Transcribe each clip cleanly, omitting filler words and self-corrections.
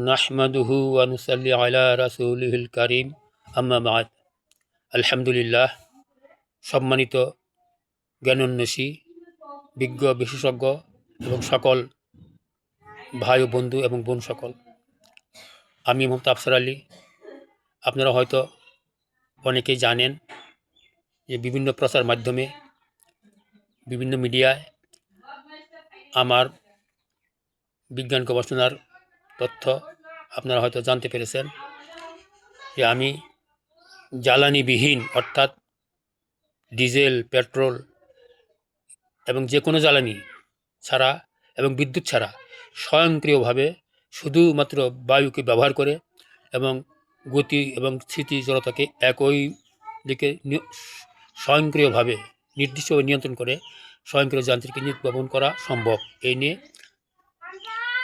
নাহমাদুহু ওয়া নুসাল্লি আলা রাসূলিহিল কারীম আম্মা বা'দ। আলহামদুলিল্লাহ। সম্মানিত জ্ঞানোন্বেষী, বিজ্ঞ, বিশেষজ্ঞ এবং সকল ভাই ও বন্ধু এবং বোন সকল, আমি মোহাম্মদ আফসার আলী। আপনারা হয়তো অনেকেই জানেন যে বিভিন্ন প্রচার মাধ্যমে, বিভিন্ন মিডিয়ায় আমার বিজ্ঞান গবেষণার তথ্য আপনারা হয়তো জানতে পেরেছেন যে আমি জ্বালানিবিহীন, অর্থাৎ ডিজেল, পেট্রোল এবং যে কোনো জ্বালানি ছাড়া এবং বিদ্যুৎ ছাড়া স্বয়ংক্রিয়ভাবে শুধুমাত্র বায়ুকে ব্যবহার করে এবং গতি এবং স্থিতিজড়তাকে একই দিকে স্বয়ংক্রিয়ভাবে নির্দিষ্টভাবে নিয়ন্ত্রণ করে স্বয়ংক্রিয় যান্ত্রিক ইঞ্জিন উদ্ভাবন করা সম্ভব, এই নিয়ে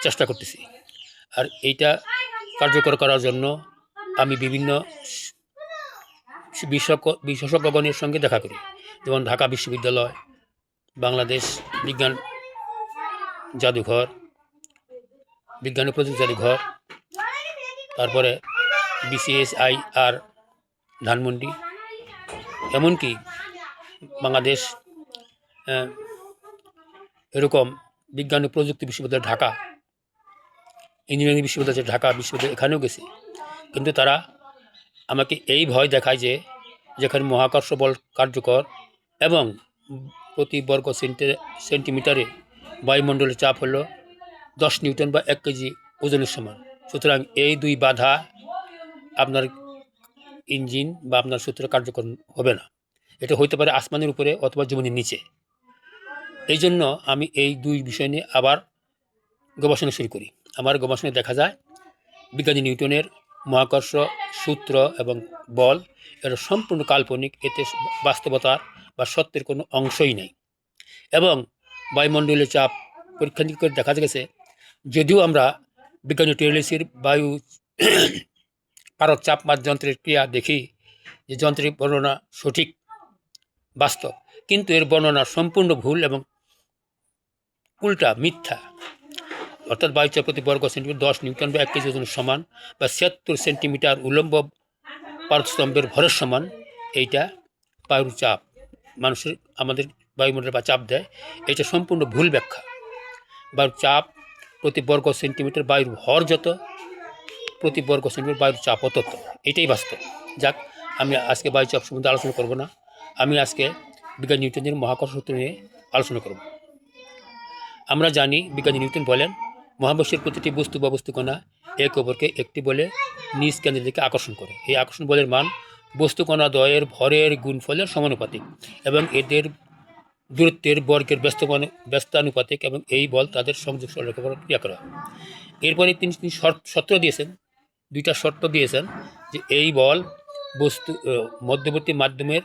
চেষ্টা করতেছি। আর এইটা কার্যকর করার জন্য আমি বিভিন্ন বিশেষজ্ঞগণের সঙ্গে দেখা করি, যেমন ঢাকা বিশ্ববিদ্যালয়, বাংলাদেশ বিজ্ঞান জাদুঘর, বিজ্ঞান ও প্রযুক্তি জাদুঘর, তারপরে BCSIR ধানমন্ডি, এমনকি বাংলাদেশ এরকম বিজ্ঞান ও প্রযুক্তি বিশ্ববিদ্যালয় ঢাকা, ইঞ্জিনিয়ারিং বিশ্ববিদ্যালয় ঢাকা বিশ্ববিদ্যালয়, এখানেও গেছি। কিন্তু তারা আমাকে এই ভয় দেখায় যে যেখানে মহাকর্ষ বল কার্যকর এবং প্রতি বর্গ সেন্টিমিটারে বায়ুমণ্ডলের চাপ হলো 10 নিউটন বা 1 কেজি ওজনের সমান। সুতরাং এই দুই বাধা আপনার ইঞ্জিন বা আপনার সূত্র কার্যকর হবে না। এটা হইতে পারে আসমানের উপরে অথবা জমিনের নিচে। এই জন্য আমি এই দুই বিষয় নিয়ে আবার গবেষণা শুরু করি। আমার গবেষণায় দেখা যায় বিজ্ঞানী নিউটনের মহাকর্ষ সূত্র এবং বল এটা সম্পূর্ণ কাল্পনিক, এতে বাস্তবতার বা সত্যের কোনো অংশই নেই। এবং বায়ুমণ্ডলীয় চাপ পরীক্ষা নিরীক্ষা করে দেখা গেছে, যদিও আমরা বিজ্ঞানী টেলিসির বায়ু পারদ চাপমাপ যন্ত্রের ক্রিয়া দেখি যে যন্ত্রের বর্ণনা সঠিক, বাস্তব, কিন্তু এর বর্ণনা সম্পূর্ণ ভুল এবং উল্টা, মিথ্যা। অর্থাৎ বায়ুচাপ প্রতি বর্গ সেন্টিমিটার 10 নিউটন বা 1 কেজি ওজনের সমান বা 76 সেন্টিমিটার উলম্ব পারস্তম্ভের ভরের সমান। এইটা বায়ুর চাপ মানুষের আমাদের বায়ুমণ্ডলে বা চাপ দেয়, এটা সম্পূর্ণ ভুল ব্যাখ্যা। বায়ুর চাপ প্রতি বর্গ সেন্টিমিটার, বায়ুর ভর যত প্রতি বর্গ সেন্টিমিটার বায়ুর চাপ তত, এটাই বাস্তব। যাক, আমি আজকে বায়ুচাপ সম্বন্ধে আলোচনা করব না। আমি আজকে বিজ্ঞানী নিউটনের মহাকর্ষ সূত্র নিয়ে আলোচনা করব। আমরা জানি বিজ্ঞানী নিউটন বলেন মহাবিশ্বের প্রতিটি বস্তু বা বস্তুকণা এক অপরকে একটি বলে নিজ কেন্দ্রের দিকে আকর্ষণ করে। এই আকর্ষণ বলের মান বস্তুকণা দ্বয়ের ভরের গুণফলের সমানুপাতিক এবং এদের দূরত্বের বর্গের ব্যস্তানুপাতিক, এবং এই বল তাদের সংযোগ সরলরেখার উপর ক্রিয়া করে। এরপরে তিনি শর্ত দিয়েছেন, দুইটা শর্ত দিয়েছেন যে এই বল বস্তু মধ্যবর্তী মাধ্যমের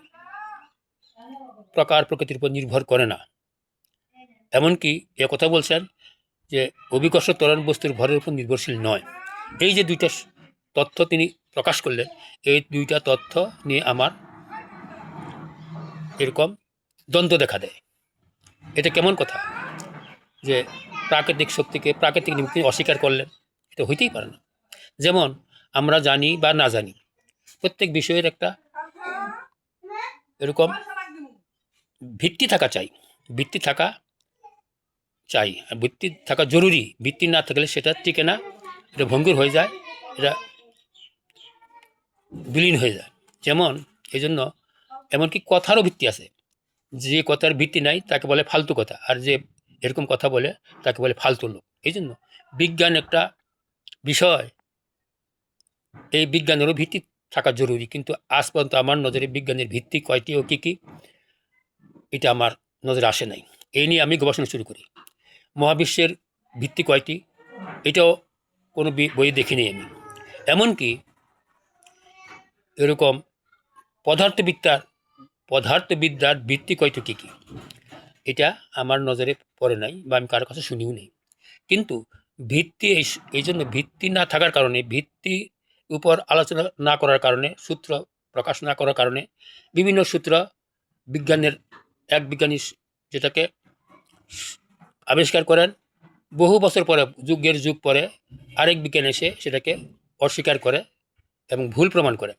প্রকার প্রকৃতির উপর নির্ভর করে না। এমনকি কথা বলছেন যে অভিকর্ষ ত্বরণ বস্তুর ভরের উপর নির্ভরশীল নয়। এই যে দুইটা তথ্য তিনি প্রকাশ করলেন, এই দুইটা তথ্য নিয়ে আমার এরকম দ্বন্দ্ব দেখা দেয়। এটা কেমন কথা যে প্রাকৃতিক শক্তিকে, প্রাকৃতিক নিয়মকে অস্বীকার করলেন? এটা হইতেই পারে না। যেমন আমরা জানি বা না জানি, প্রত্যেক বিষয়ের একটা এরকম ভিত্তি থাকা চাই, ভিত্তি থাকা চাই, আর ভিত্তি থাকা জরুরি। ভিত্তি না থাকলে সেটা টিকে না, এটা ভঙ্গুর হয়ে যায়, এটা বিলীন হয়ে যায়। যেমন এই জন্য এমনকি কথারও ভিত্তি আছে। যে কথার ভিত্তি নাই তাকে বলে ফালতু কথা, আর যে এরকম কথা বলে তাকে বলে ফালতু লোক। এই জন্য বিজ্ঞান একটা বিষয়, এই বিজ্ঞানেরও ভিত্তি থাকা জরুরি। কিন্তু আজ পর্যন্ত আমার নজরে বিজ্ঞানের ভিত্তি কয়টি ও কী কী, এটা আমার নজরে আসে নাই। এই নিয়ে আমি গবেষণা শুরু করি। মহাবিশ্বের ভিত্তি কয়টি, এটাও কোনো বইয়ে দেখিনি আমি। এমনকি এরকম পদার্থবিদ্যার ভিত্তি কয়টি কী কী, এটা আমার নজরে পড়ে নাই বা আমি কারোর কাছে শুনিও নেই। কিন্তু ভিত্তি এই জন্য ভিত্তি না থাকার কারণে, ভিত্তি উপর আলোচনা না করার কারণে, সূত্র প্রকাশ না করার কারণে বিভিন্ন সূত্র বিজ্ঞানের এক বিজ্ঞানী যেটাকে আবিষ্কার করেন বহু বছর পরে, যুগের যুগ পরে আরেক বিজ্ঞান এসে সেটাকে অস্বীকার করে এবং ভুল প্রমাণ করে।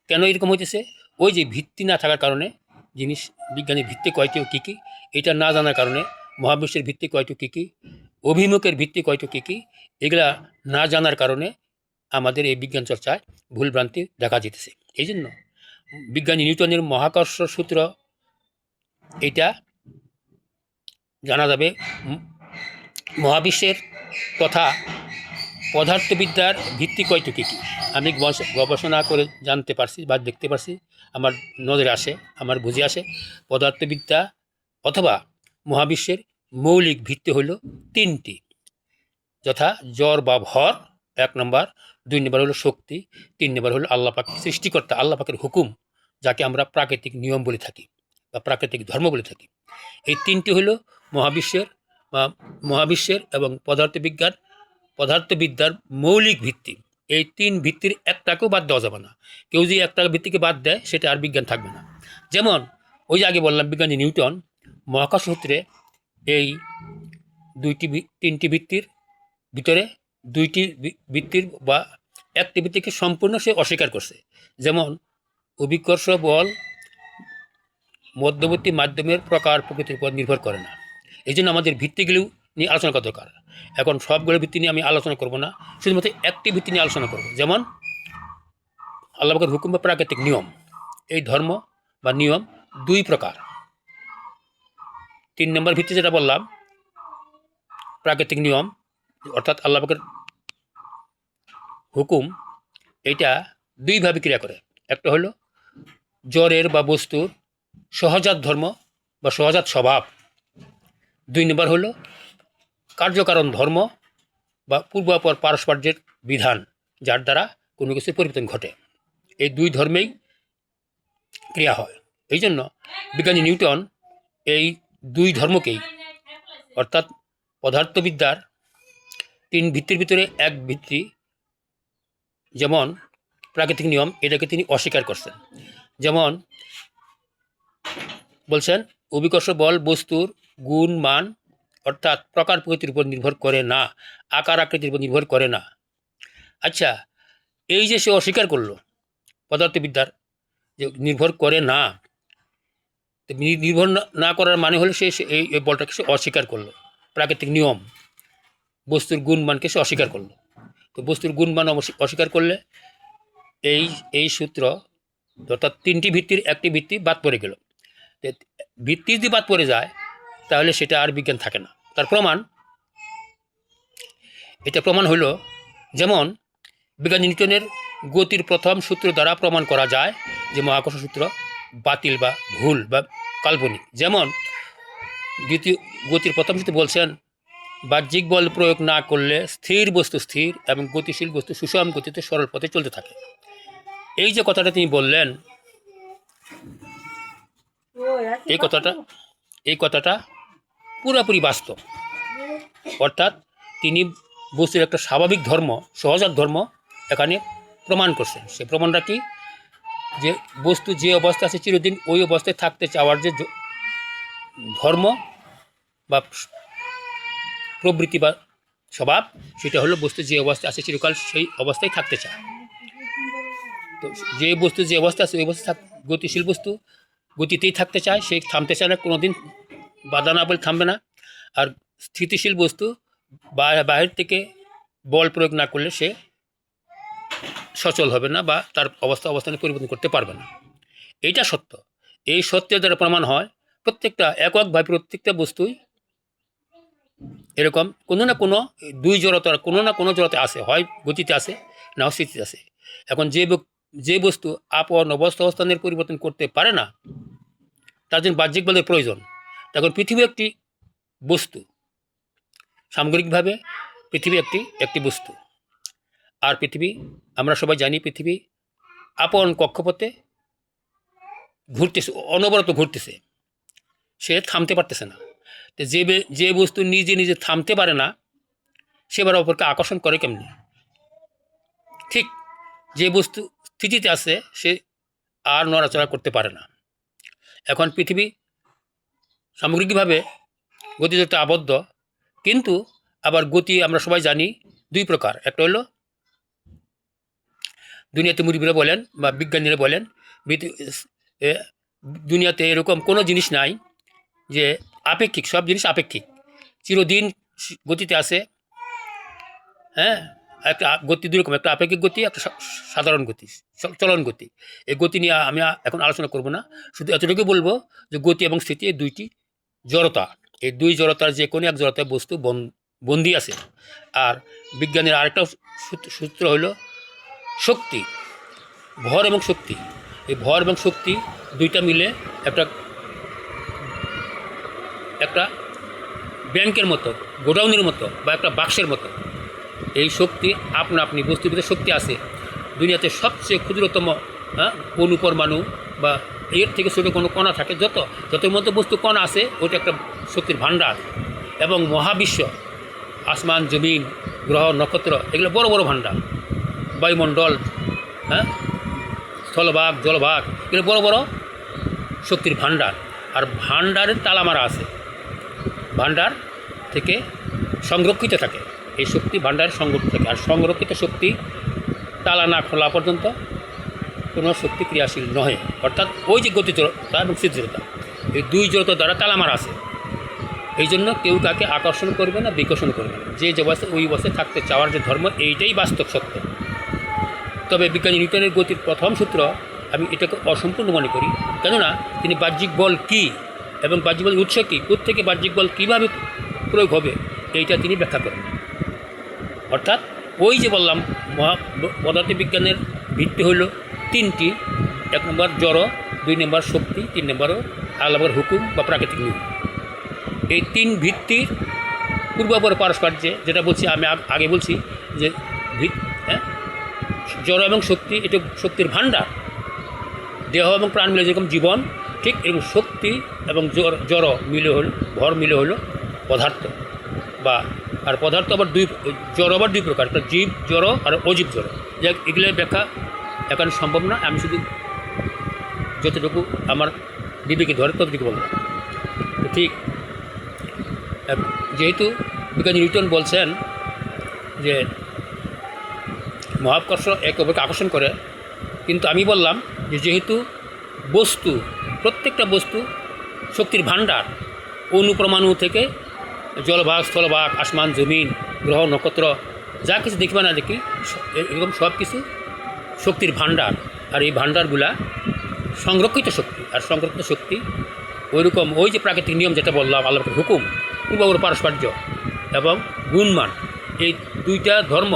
কেন এরকম হইতেছে? ওই যে ভিত্তি না থাকার কারণে, জিনিস বিজ্ঞানের ভিত্তি কয়টি ও কী কী, এটা না জানার কারণে, মহাবিশ্বের ভিত্তি কয়টি কী কী, অভিমুখের ভিত্তি কয়টি কী কী, এগুলা না জানার কারণে আমাদের এই বিজ্ঞান চর্চায় ভুলভ্রান্তি দেখা যেতেছে। এই জন্য বিজ্ঞানী নিউটনের মহাকর্ষ সূত্র এটা জানা যাবে মহাবিশ্বের তথা পদার্থবিদ্যার ভিত্তি কয়টি কী কী। আমি গবেষণা করে জানতে পারছি বা দেখতে পারছি, আমার নজরে আসে, আমার বুঝে আসে, পদার্থবিদ্যা অথবা মহাবিশ্বের মৌলিক ভিত্তি হলো তিনটি, যথা জড় বা ভর 1 নম্বর, 2 নম্বর হলো শক্তি, 3 নম্বর হলো আল্লাহ পাক, সৃষ্টিকর্তা আল্লাহ পাকের হুকুম, যাকে আমরা প্রাকৃতিক নিয়ম বলে থাকি বা প্রাকৃতিক ধর্ম বলে থাকি। এই তিনটি হলো মহাবিশ্বের এবং পদার্থবিদ্যার মৌলিক ভিত্তি। এই 3 ভিত্তির একটাকেও বাদ দেওয়া যাবে না। কেউ যদি একটা ভিত্তিকে বাদ দেয়, সেটা আর বিজ্ঞান থাকবে না। যেমন ওই যে আগে বললাম, বিজ্ঞানী নিউটন মহাকর্ষ সূত্রে এই 3টি ভিত্তির ভিতরে 2টি ভিত্তির বা একটি ভিত্তিকে সম্পূর্ণ সে অস্বীকার করছে। যেমন অভিকর্ষ বল মধ্যবর্তী মাধ্যমের প্রকার প্রকৃতির উপর নির্ভর করে না। এই জন্য আমাদের ভিত্তিগুলো নিয়ে আলোচনা করা দরকার। এখন সবগুলো ভিত্তি নিয়ে আমি আলোচনা করব না, শুধুমাত্র একটি ভিত্তি নিয়ে আলোচনা করব। যেমন আল্লাহ পাকের হুকুম বা প্রাকৃতিক নিয়ম। এই ধর্ম বা নিয়ম 2 প্রকার। 3 নম্বর ভিত্তি যেটা বললাম, প্রাকৃতিক নিয়ম অর্থাৎ আল্লাহ পাকের হুকুম, এটা 2 ভাবে ক্রিয়া করে। একটা হলো জড়ের বা বস্তুর সহজাত ধর্ম বা সহজাত স্বভাব। 2 নম্বর হলো কার্যকারণ ধর্ম বা পূর্বাপর পারস্পর্যের বিধান, যার দ্বারা কোনো কিছুর পরিবর্তন ঘটে। এই 2 ধর্মেই ক্রিয়া হয়। এই জন্য বিজ্ঞানী নিউটন এই 2 ধর্মকেই, অর্থাৎ পদার্থবিদ্যার 3 ভিত্তির ভিতরে এক ভিত্তি যেমন প্রাকৃতিক নিয়ম, এটাকে তিনি অস্বীকার করছেন। যেমন বলছেন, অভিকর্ষ বল বস্তুর গুণ মান অর্থাৎ প্রকার প্রকৃতির উপর নির্ভর করে না, আকার আকৃতির উপর নির্ভর করে না। আচ্ছা, এই যে সে অস্বীকার করলো পদার্থবিদ্যার যে নির্ভর করে না, নির্ভর না করার মানে হলো সে এই বলটাকে সে অস্বীকার করলো। প্রাকৃতিক নিয়ম, বস্তুর গুণমানকে সে অস্বীকার করলো। তো বস্তুর গুণমান অস্বীকার করলে এই সূত্র, অর্থাৎ 3টি ভিত্তির একটি ভিত্তি বাদ পড়ে গেল। ভিত্তি যদি বাদ পড়ে যায়, তাহলে সেটা আর বিজ্ঞান থাকে না। তার প্রমাণ, এটা প্রমাণ হলো, যেমন বিজ্ঞানী নিউটনের গতির প্রথম সূত্র দ্বারা প্রমাণ করা যায় যে মহাকর্ষ সূত্র বাতিল বা ভুল বা কাল্পনিক। যেমন গতির প্রথম সূত্র বলছেন, বাহ্যিক বল প্রয়োগ না করলে স্থির বস্তু স্থির এবং গতিশীল বস্তু সুষম গতিতে সরল পথে চলতে থাকে। এই যে কথাটা তিনি বললেন, এই কথাটা পুরোপুরি বাস্তব। অর্থাৎ তিনি বস্তুর একটা স্বাভাবিক ধর্ম, সহজাত ধর্ম এখানে প্রমাণ করছেন। সে প্রমাণটা কি? যে বস্তু যে অবস্থায় আছে চিরদিন ওই অবস্থায় থাকতে চাওয়ার যে ধর্ম বা প্রবৃত্তি বা স্বভাব, সেটা হলো বস্তু যে অবস্থায় আছে চিরকাল সেই অবস্থায় থাকতে চায়। তো যে বস্তু যে অবস্থায় আছে ওই অবস্থায় গতিশীল বস্তু গতিতেই থাকতে চায়, সে থামতে চায় না, কোনো দিন বাধা না বলে থামবে না। আর স্থিতিশীল বস্তু বাহির থেকে বল প্রয়োগ না করলে সে সচল হবে না বা তার অবস্থানে পরিবর্তন করতে পারবে না। এইটা সত্য। এই সত্যের দ্বারা প্রমাণ হয় প্রত্যেকটা এককভাবে প্রত্যেকটা বস্তুই এরকম কোনো না কোনো 2 জড়তা, কোনো না কোনো জড়তা আছে, হয় গতিতে আছে না স্থিতিতে আছে। এখন যে বস্তু আপন অবস্থানের পরিবর্তন করতে পারে না, তার জন্য বাহ্যিক বলের প্রয়োজন। তখন পৃথিবী একটি বস্তু, সামগ্রিকভাবে পৃথিবী একটি বস্তু। আর পৃথিবী, আমরা সবাই জানি, পৃথিবী আপন কক্ষপথে ঘুরতেছে, অনবরত ঘুরতেছে, সে থামতে পারতেছে না। তো যে বস্তু নিজে নিজে থামতে পারে না, সে আবার অপরকে আকর্ষণ করে কেমনি? ঠিক যে বস্তু স্থিতিতে আছে সে আর নড়াচড়া করতে পারে না। এখন পৃথিবী সামগ্রিকভাবে গতিতে আবদ্ধ, কিন্তু আবার গতি আমরা সবাই জানি দুই প্রকার। একটা হলো দুনিয়াতে মুরব্বীরা বলেন বা বিজ্ঞানীরা বলেন, দুনিয়াতে এরকম কোনো জিনিস নাই যে আপেক্ষিক, সব জিনিস আপেক্ষিক, চিরদিন গতিতে আছে। হ্যাঁ, একটা গতি দুই রকম, একটা আপেক্ষিক গতি, একটা সাধারণ গতি, চলন গতি। এই গতি নিয়ে আমি এখন আলোচনা করব না, শুধু এতটুকু বলবো যে গতি এবং স্থিতি এই দুইটি জড়তা, এই দুই জড়তার যে কোনো এক জড়তায় বস্তু বন্দি আছে। আর বিজ্ঞানের আরেকটা সূত্র হলো শক্তি, ভর এবং শক্তি। এই ভর এবং শক্তি দুইটা মিলে একটা ব্যাংকের মতো, গোডাউনের মতো বা একটা বাক্সের মতো। এই শক্তি আপনা আপনি বস্তুর ভিতরে শক্তি আছে। দুনিয়াতে সবচেয়ে ক্ষুদ্রতম অণুপরমাণু বা এর থেকে ছোটো কোনো কণা থাকে, যতর মধ্যে বস্তু কণা আছে, ওটা একটা শক্তির ভাণ্ডার। এবং মহাবিশ্ব, আসমান জমিন গ্রহ নক্ষত্র, এগুলো বড় বড় ভাণ্ডার। বায়ুমণ্ডল, স্থলভাগ জলভাগ, এগুলো বড় বড় শক্তির ভাণ্ডার। আর ভাণ্ডারের তালা মারা আছে, ভাণ্ডার থেকে সংরক্ষিত থাকে এই শক্তি, ভাণ্ডারে সংরক্ষিত থাকে। আর সংরক্ষিত শক্তি তালা না খোলা পর্যন্ত কোনো শক্তি ক্রিয়াশীল নয়। অর্থাৎ ওই যে গতি জড়তা এবং স্থিতি জড়তা, এই দুই জড়তা দ্বারা তালা মারা আছে। এই জন্য কেউ কাকে আকর্ষণ করবে না, বিকর্ষণ করবে না। যে অবস্থায় ওই অবস্থায় থাকতে চাওয়ার যে ধর্ম, এইটাই বাস্তব সত্য। তবে বিজ্ঞানী নিউটনের গতির প্রথম সূত্র আমি এটাকে অসম্পূর্ণ মনে করি, কেননা তিনি বাহ্যিক বল কী এবং বাহ্যিক বলের উৎস কী, কোত্থেকে বাহ্যিক বল কীভাবে প্রয়োগ হবে, এইটা তিনি ব্যাখ্যা করেন। অর্থাৎ ওই যে বললাম, পদার্থবিজ্ঞানের ভিত্তি হইল তিনটি: এক নম্বর জড়, দুই নম্বর শক্তি, তিন নম্বর আল্লাহর হুকুম বা প্রাকৃতিক নিয়ম। এই তিন ভিত্তির পূর্বাপর পারস্পর্যে, যেটা বলছি আমি আগে বলছি যে জড় এবং শক্তি, এটা শক্তির ভাণ্ডার। দেহ এবং প্রাণ মিলে যেরকম জীবন, ঠিক এরকম শক্তি এবং জড় মিলে হল, ভর মিলে হলো পদার্থ। বা আর পদার্থ আবার জড় আবার দুই প্রকার, একটা জীব জড় আর অজীব জড়। যাক, এগুলোর ব্যাখ্যা এখন সম্ভব না, আমি শুধু যতটুকু আমার বিবেকে ধরে ততটুকু বললাম। ঠিক, যেহেতু বিজ্ঞানী নিউটন বলছেন যে মহাকর্ষ একে অপরকে আকর্ষণ করে, কিন্তু আমি বললাম যে যেহেতু বস্তু, প্রত্যেকটা বস্তু শক্তির ভাণ্ডার, অণুপরমাণু থেকে জলভাগ স্থলভাগ আসমান জমিন গ্রহ নক্ষত্র যা কিছু দেখি বা না দেখি, এরকম সব কিছু শক্তির ভাণ্ডার। আর এই ভাণ্ডারগুলা সংরক্ষিত শক্তি। আর সংরক্ষিত শক্তি ওইরকম ওই যে প্রাকৃতিক নিয়ম যেটা বললাম, আল্লাহর হুকুম, পূর্বাপর পারস্পর্য এবং গুণমান, এই দুইটা ধর্ম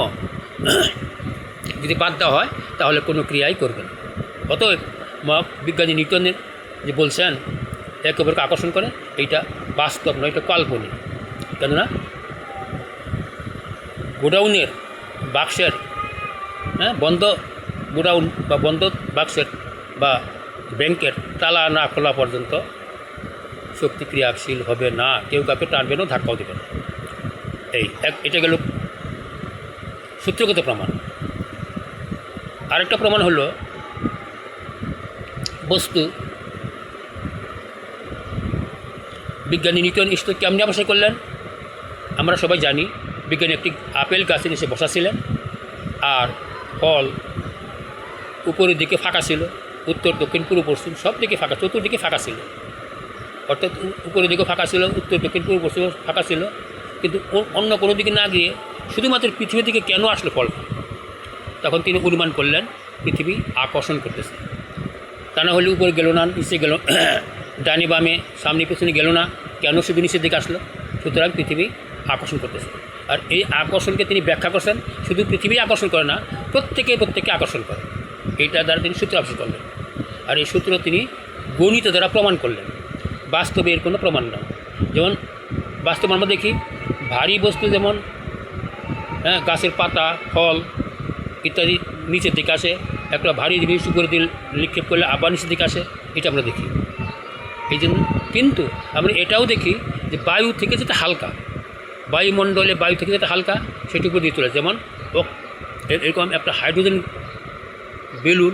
যদি বাদ দেওয়া হয় তাহলে কোনো ক্রিয়াই করবে না। অতএব বিজ্ঞানী নিউটনের যে বলছেন একে অপরকে আকর্ষণ করে, এইটা বাস্তব নয়, এটা কাল্পনিক। কেননা গোডাউনের বাক্সের বন্ধ গোডাউন বা বন্ধ বাক্সের বা ব্যাংকের তালা না খোলা পর্যন্ত শক্তি ক্রিয়াশীল হবে না, কেউ কাউকে টানবে না, ধাক্কাও দেবে না। এটা গেল সূত্রগত প্রমাণ। আরেকটা প্রমাণ হলো বস্তু। বিজ্ঞানী নিউটন ইস্ট কেমনি আবিষ্কার করলেন আমরা সবাই জানি। বিজ্ঞানী একটি আপেল গাছে এসে বসাছিলেন, আর ফল উপরের দিকে ফাঁকা ছিল, উত্তর দক্ষিণ পূর্ব পশ্চিম সব দিকে ফাঁকা, চতুর্দিকে ফাঁকা ছিল। অর্থাৎ উপরের দিকে ফাঁকা ছিল, উত্তর দক্ষিণ পূর্ব পশ্চিম ফাঁকা ছিল, কিন্তু অন্য কোনো দিকে না গিয়ে শুধুমাত্র পৃথিবীর দিকে কেন আসলো ফলটা? তখন তিনি অনুমান করলেন পৃথিবী আকর্ষণ করতেছে। তা না হলে উপরে গেল না, নিচে গেল, ডানে বামে সামনে পেছনে গেল না, কেন শুধু নিচের দিকে আসলো? সুতরাং পৃথিবী আকর্ষণ করতেছে। আর এই আকর্ষণকে তিনি ব্যাখ্যা করছেন, শুধু পৃথিবী আকর্ষণ করে না, প্রত্যেকে আকর্ষণ করে। এইটা দ্বারা তিনি সূত্র আবিষ্কার করলেন। আর এই সূত্র তিনি গণিত দ্বারা প্রমাণ করলেন। বাস্তবে এর কোনো প্রমাণ নয়। যেমন বাস্তবে আমরা দেখি ভারী বস্তু, যেমন গাছের পাতা ফল ইত্যাদি নিচের দিকে আসে, একটা ভারী জিনিস উপরে দিয়ে নিক্ষেপ করলে আবার নিচের দিকে আসে, এটা আমরা দেখি। এই জন্য কিন্তু আমরা এটাও দেখি যে বায়ু থেকে যেটা হালকা, বায়ুমণ্ডলে বায়ু থেকে যেটা হালকা সেটি উপর দিয়ে চলে। যেমন এরকম একটা হাইড্রোজেন বেলুন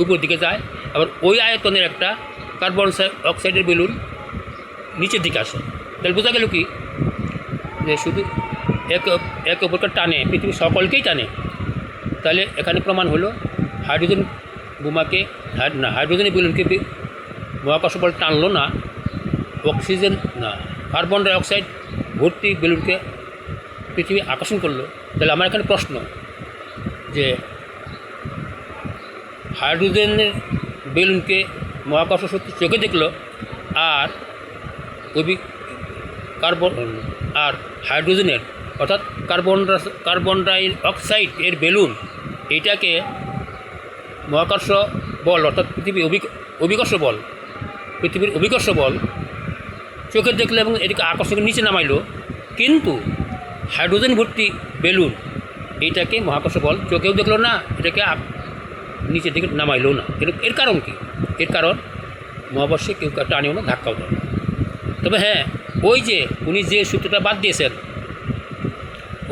উপর দিকে যায়, আবার ওই আয়তনের একটা কার্বন অক্সাইডের বেলুন নিচের দিকে আসে। তাহলে বোঝা গেল কি যে শুধু এক অপরকে টানে, পৃথিবীর সকলকেই টানে, তাহলে এখানে প্রমাণ হলো হাইড্রোজেন বোমাকে হাইড্রোজেনের বেলুনকে মহাকর্ষ বল টানলো না, অক্সিজেন না কার্বন ডাইঅক্সাইড ভর্তি বেলুনকে পৃথিবী আকর্ষণ করলো। তাহলে আমার এখানে প্রশ্ন যে হাইড্রোজেনের বেলুনকে মহাকর্ষ শক্তি চোখে দেখলো, আর আর হাইড্রোজেনের অর্থাৎ কার্বন ডাইঅক্সাইড এর বেলুন এইটাকে মহাকর্ষ বল অর্থাৎ পৃথিবীর অভিকর্ষ বল চোখে দেখলো এবং এটাকে আকর্ষণ নিচে নামাইলো, কিন্তু হাইড্রোজেন ভর্তি বেলুন এইটাকে মহাকর্ষ বল চোখেও দেখলো না, এটাকে নিচের দিকে নামাইলো না। এর কারণ কি? এর কারণ মহাকর্ষে কেউ টানেও না, ধাক্কাও দেয়। তবে হ্যাঁ, ওই যে উনি যে সূত্রটা বাদ দিয়েছেন,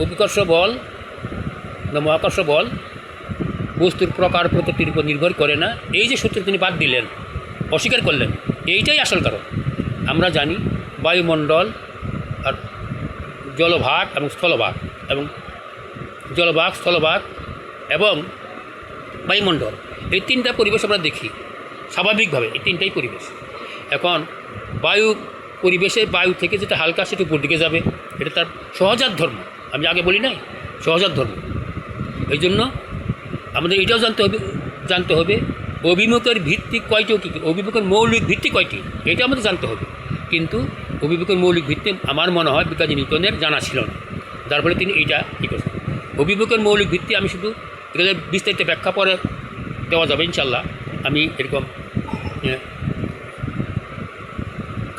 অভিকর্ষ বল বা মহাকর্ষ বল বস্তুর প্রকার প্রকৃতির উপর নির্ভর করে না, এই যে সূত্র তিনি বাদ দিলেন, অস্বীকার করলেন, এইটাই আসল কারণ। আমরা জানি বায়ুমণ্ডল আর জলভাগ এবং স্থলভাগ এবং বায়ুমণ্ডল, এই তিনটা পরিবেশ আমরা দেখি স্বাভাবিকভাবে, এই তিনটাই পরিবেশ। এখন বায়ু থেকে যেটা হালকা সেটা উপর দিকে যাবে, এটা তার সহজাত ধর্ম। আমি আগে বলি নাই, সহজাত ধর্ম। এই জন্য আমাদের এটাও জানতে হবে অভিমুখের ভিত্তি কয়টি, অভিমুখের মৌলিক ভিত্তি কয়টি, এটা আমাদের জানতে হবে। কিন্তু অভিমুখের মৌলিক ভিত্তি আমার মনে হয় বিজ্ঞানী নিউটনের জানা ছিল না, যার ফলে তিনি এইটা কী করছেন। অভিমুখের মৌলিক ভিত্তি আমি শুধু এগুলো বিস্তারিত ব্যাখ্যা পরে দেওয়া যাবে ইনশাল্লাহ। আমি এরকম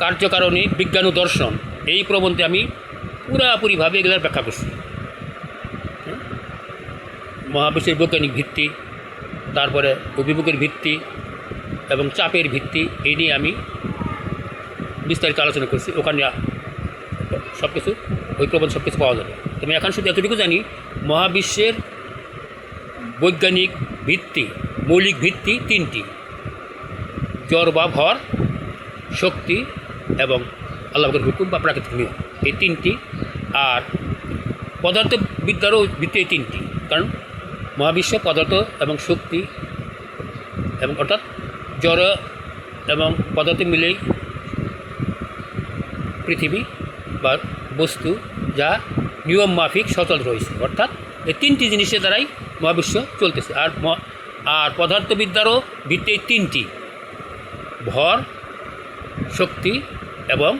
কার্যকারণে বিজ্ঞান ও দর্শন এই প্রবন্ধে আমি পুরাপুরিভাবে এগুলোর ব্যাখ্যা করছি। মহাবিশ্বের বৈজ্ঞানিক ভিত্তি, তারপরে অভিমুখের ভিত্তি এবং চাপের ভিত্তি, এই নিয়ে আমি বিস্তারিত আলোচনা করছি। ওখানে সব কিছু ওই প্রবন্ধ সব কিছু পাওয়া যাবে। আমি এখন শুধু এতটুকু জানি, মহাবিশ্বের বৈজ্ঞানিক ভিত্তি, মৌলিক ভিত্তি তিনটি: জড় বা ভর, শক্তি এবং আল্লাহর হুকুম বা প্রাকৃতিক নিয়ম, এই তিনটি। আর পদার্থবিদ্যারও ভিত্তি এই তিনটি, কারণ মহাবিশ্ব পদার্থ এবং শক্তি এবং অর্থাৎ জড় এবং পদার্থ মিলেই পৃথিবী বা বস্তু, যা নিয়ম মাফিক সচল রয়েছে। অর্থাৎ এই তিনটি জিনিসের দ্বারাই মহাবিশ্ব চলতেছে। আর পদার্থবিদ্যারও ভিত্তি তিনটি: ভর, শক্তি এবং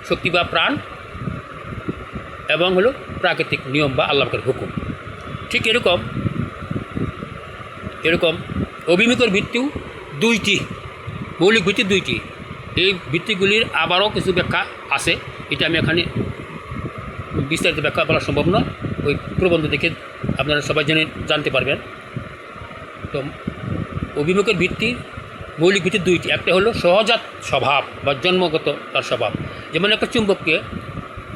শক্তি বা প্রাণ, এবং হলো প্রাকৃতিক নিয়ম বা আল্লাহর হুকুম। ঠিক এরকম অভিমুখের ভিত্তিও দুইটি, মৌলিক ভিত্তি দুইটি। এই ভিত্তিগুলির আবারও কিছু ব্যাখ্যা আছে, এটা আমি এখানে বিস্তারিত ব্যাখ্যা বলা সম্ভব নয়, ওই প্রবন্ধ দেখে আপনারা সবাই জানতে পারবেন। তো অভিমুখের ভিত্তি, মৌলিক ভিত্তি দুইটি। একটা হলো সহজাত স্বভাব বা জন্মগত তার স্বভাব। যেমন একটা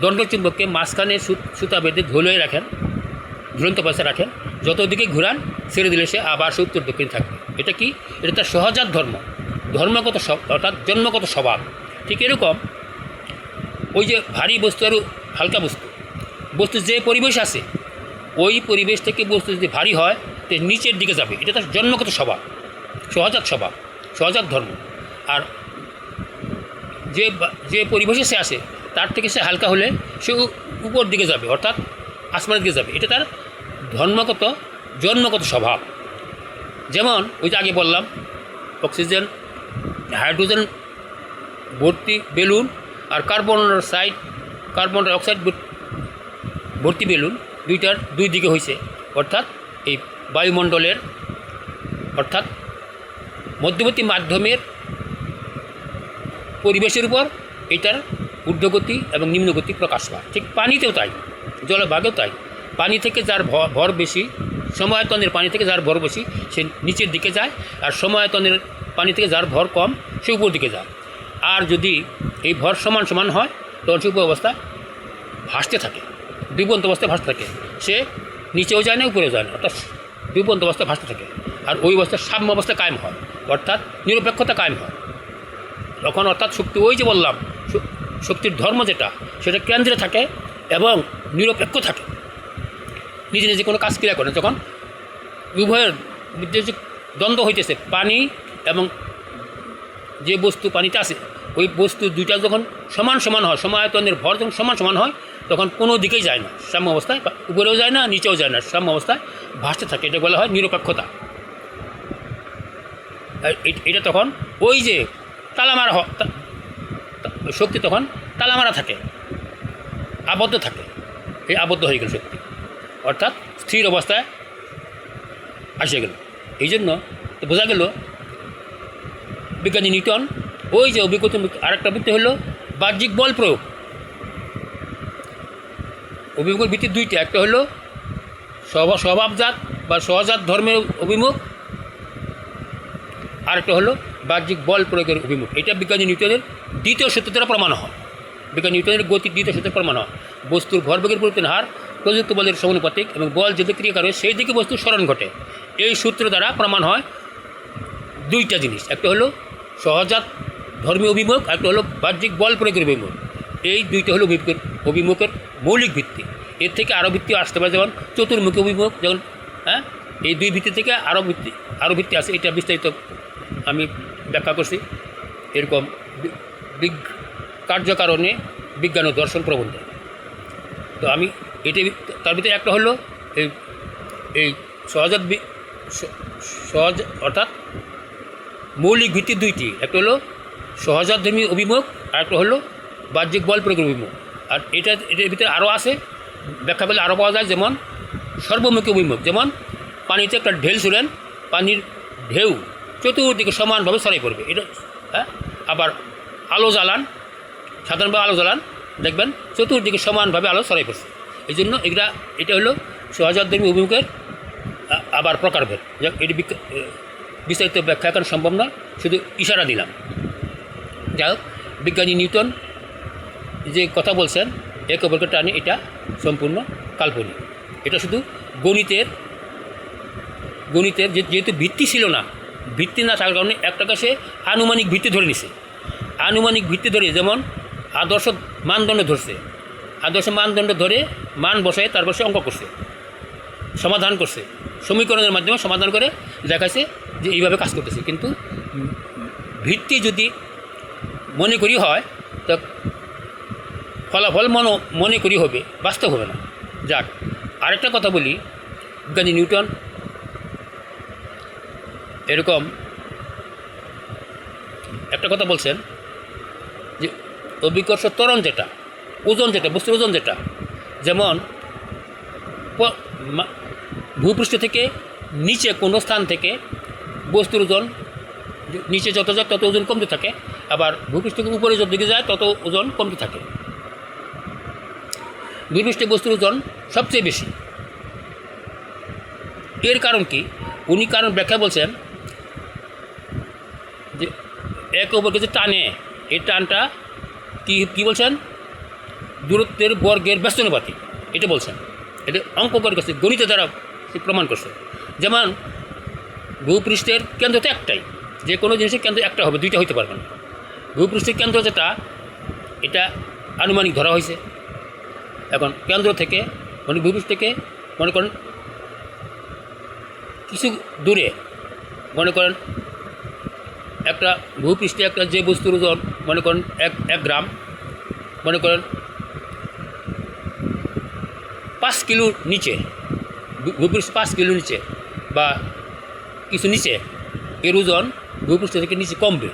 দণ্ডচুম্বককে মাঝখানে সুতা বেঁধে ঝুলিয়ে রাখেন, ঝুলন্ত অবস্থায় রাখেন, যত দিকে ঘুরান ছেড়ে দিলে সে আবার সে উত্তর দক্ষিণ থাকবে। এটা কি? এটা তার সহজাত ধর্মগত অর্থাৎ জন্মগত স্বভাব। ঠিক এরকম ওই যে ভারী বস্তু আর হালকা বস্তু যে পরিবেশ আছে, ওই পরিবেশ থেকে বস্তু যদি ভারী হয় তো নিচের দিকে যাবে, এটা তার জন্মগত স্বভাব, সহজাত ধর্ম। আর যে পরিবেশে সে আসে তার থেকে সে হালকা হলে সে উপর দিকে যাবে, অর্থাৎ আসমানের দিকে যাবে, এটা তার জন্মগত স্বভাব। যেমন ওই যে আগে বললাম, হাইড্রোজেন ভর্তি বেলুন আর কার্বন ডাইঅক্সাইড ভর্তি বেলুন, দুইটার দুই দিকে হয়েছে। অর্থাৎ এই বায়ুমণ্ডলের অর্থাৎ মধ্যবর্তী মাধ্যমের পরিবেশের উপর এটার ঊর্ধ্বগতি এবং নিম্নগতি প্রকাশ পায়। ঠিক পানিতেও তাই, জলভাগেও তাই। পানি থেকে যার ভর বেশি, সমায়তনের পানি থেকে যার ভর বেশি সে নিচের দিকে যায়, আর সমায়তনের পানি থেকে যার ভর কম সে উপর দিকে যায়। আর যদি এই ভর সমান হয় তখন সে উপর অবস্থায় ভাসতে থাকে, ডুবন্ত অবস্থায় ভাসতে থাকে। সে নিচেও যায় না, উপরেও যায় না, অর্থাৎ ডুবন্ত অবস্থায় ভাসতে থাকে। আর ওই অবস্থায় সাম্য অবস্থা কায়েম হয়, অর্থাৎ নিরপেক্ষতা কায়েম হয় তখন। অর্থাৎ শক্তি, ওই যে বললাম শক্তির ধর্ম যেটা সেটা কেন্দ্রে থাকে এবং নিরপেক্ষ থাকে, নিজে নিজে কোনো কাজ ক্রিয়া করে না। যখন উভয়ের মধ্যে যে দ্বন্দ্ব হইতেছে, পানি এবং যে বস্তু পানিতে আছে, ওই বস্তু দুইটা যখন সমান সমান হয়, সমায়তনের ভর যখন সমান সমান হয়, তখন কোনো দিকেই যায় না, সাম্য অবস্থায়, উপরেও যায় না নিচেও যায় না, সাম্য অবস্থায় ভাসতে থাকে। এটা বলা হয় নিরপেক্ষতা। এটা তখন ওই যে তালামারা শক্তি তখন তালামারা থাকে, আবদ্ধ থাকে, এই আবদ্ধ হয়ে গেল শক্তি, অর্থাৎ স্থির অবস্থায় আসে গেল। এই জন্য বোঝা গেল বিজ্ঞানী নিউটন ওই যে অভিজ্ঞতা আরেকটা ভিত্তি হলো বাহ্যিক বল প্রয়োগ। অভিমুখের ভিত্তি দুইটা, একটা হলো স্বভাবজাত বা সহজাত ধর্মের অভিমুখ, আরেকটা হলো বাহ্যিক বল প্রয়োগের অভিমুখ। এটা বিজ্ঞানী নিউটনের দ্বিতীয় সূত্র দ্বারা প্রমাণ হয়। বিজ্ঞানী নিউটনের গতির দ্বিতীয় সূত্রে প্রমাণ হয়। বস্তুর ভরবেগের পরিবর্তন হার প্রযুক্ত বলের সমানুপাতিক এবং বল যেদিকে ক্রিয়া করে সেই দিকে বস্তুর স্মরণ ঘটে। এই সূত্র দ্বারা প্রমাণ হয় দুইটা জিনিস, একটা হলো সহজাত ধর্মীয় অভিমুখ, একটা হলো বাহ্যিক বল প্রয়োগের অভিমুখ। এই দুইটা হলো অভিমুখের মৌলিক ভিত্তি। এর থেকে আরও ভিত্তি আসতে পারে, যেমন চতুর্মুখী অভিমুখ, যেমন এই দুই ভিত্তি থেকে আরও ভিত্তি আছে। এটা বিস্তারিত আমি ব্যাখ্যা করছি। এরকম কার্যকারণে বিজ্ঞান ও দর্শন প্রবন্ধ। তো আমি এটি তার ভিতরে একটা হলো এই সহজ অর্থাৎ মৌলিক ভিত্তি দুইটি, একটা হলো সহজাতধর্মী অভিমুখ আর একটা হলো বাহ্যিক বল প্রয়োগের অভিমুখ। আর এটার ভিতরে আরও আছে, ব্যাখ্যা করলে আরও পাওয়া যায়। যেমন সর্বমুখী অভিমুখ, যেমন পানিতে একটা ঢেউ ছুড়েন, পানির ঢেউ চতুর্দিকে সমানভাবে ছড়াই পড়বে। এটা আবার আলো জ্বালান, সাধারণভাবে আলো জ্বালান, দেখবেন চতুর্দিকে সমানভাবে আলো ছড়াই পড়ছে। এই জন্য এটা হলো সহজাতধর্মী অভিমুখের আবার প্রকারভেদ। এটি বিস্তারিত ব্যাখ্যা এখন সম্ভব নয়, শুধু ইশারা দিলাম। যাই হোক, বিজ্ঞানী নিউটন যে কথা বলছেন একে অপরকে টানে, এটা সম্পূর্ণ কাল্পনিক। এটা শুধু গণিতের যেহেতু ভিত্তি ছিল না, ভিত্তি না থাকার কারণে একটাকে সে আনুমানিক ভিত্তি ধরে নিছে। আনুমানিক ভিত্তি ধরে, যেমন আদর্শ মানদণ্ড ধরছে, আদর্শ মানদণ্ড ধরে মান বসায় তারপর সে অঙ্ক করছে, সমাধান করছে, সমীকরণের মাধ্যমে সমাধান করে দেখাচ্ছে যে এইভাবে কাজ করতেছে। কিন্তু ভিত্তি যদি মনে করি হয়, তো ফলাফল মনে করি হবে, বাস্তব হবে না। যাক, আরেকটা কথা বলি, বিজ্ঞানী নিউটন এরকম একটা কথা বলছেন যে অভিকর্ষ ত্বরণ যেটা, ওজন যেটা, বস্তুর ওজন যেটা, যেমন ভূপৃষ্ঠ থেকে নিচে কোনো স্থান থেকে বস্তুর ওজন নিচে যত যায় তত ওজন কমতে থাকে, আবার ভূপৃষ্ঠ থেকে উপরে যত দিকে যায় তত ওজন কমতে থাকে। ভূপৃষ্ঠে বস্তুর ওজন সবচেয়ে বেশি। এর কারণ কি? উনি কারণ ব্যাখ্যা বলছেন যে একে অপরকে যে টানে, এই টানটা কি বলছেন? দূরত্বের বর্গের ব্যস্তানুপাতিক, এটা বলছেন। এটা অঙ্ক করে করছে, গণিতের দ্বারা প্রমাণ করছে। যেমন ভূপৃষ্ঠের কেন্দ্র তো একটাই, যে কোনো জিনিসের কেন্দ্র একটা হবে, দুইটা হইতে পারবে না। ভূপৃষ্ঠের কেন্দ্র যেটা, এটা আনুমানিক ধরা হয়েছে। এখন কেন্দ্র থেকে ভূপৃষ্ঠ থেকে মনে করেন কিছু দূরে, মনে করেন একটা ভূপৃষ্ঠে একটা যে বস্তুর ওজন মনে করেন এক গ্রাম, মনে করেন 5 কিলো নিচে, ভূপৃষ্ঠ 5 কিলো নিচে বা কিছু নিচে, এর ওজন ভূপৃষ্ঠ থেকে নিচে কমবে,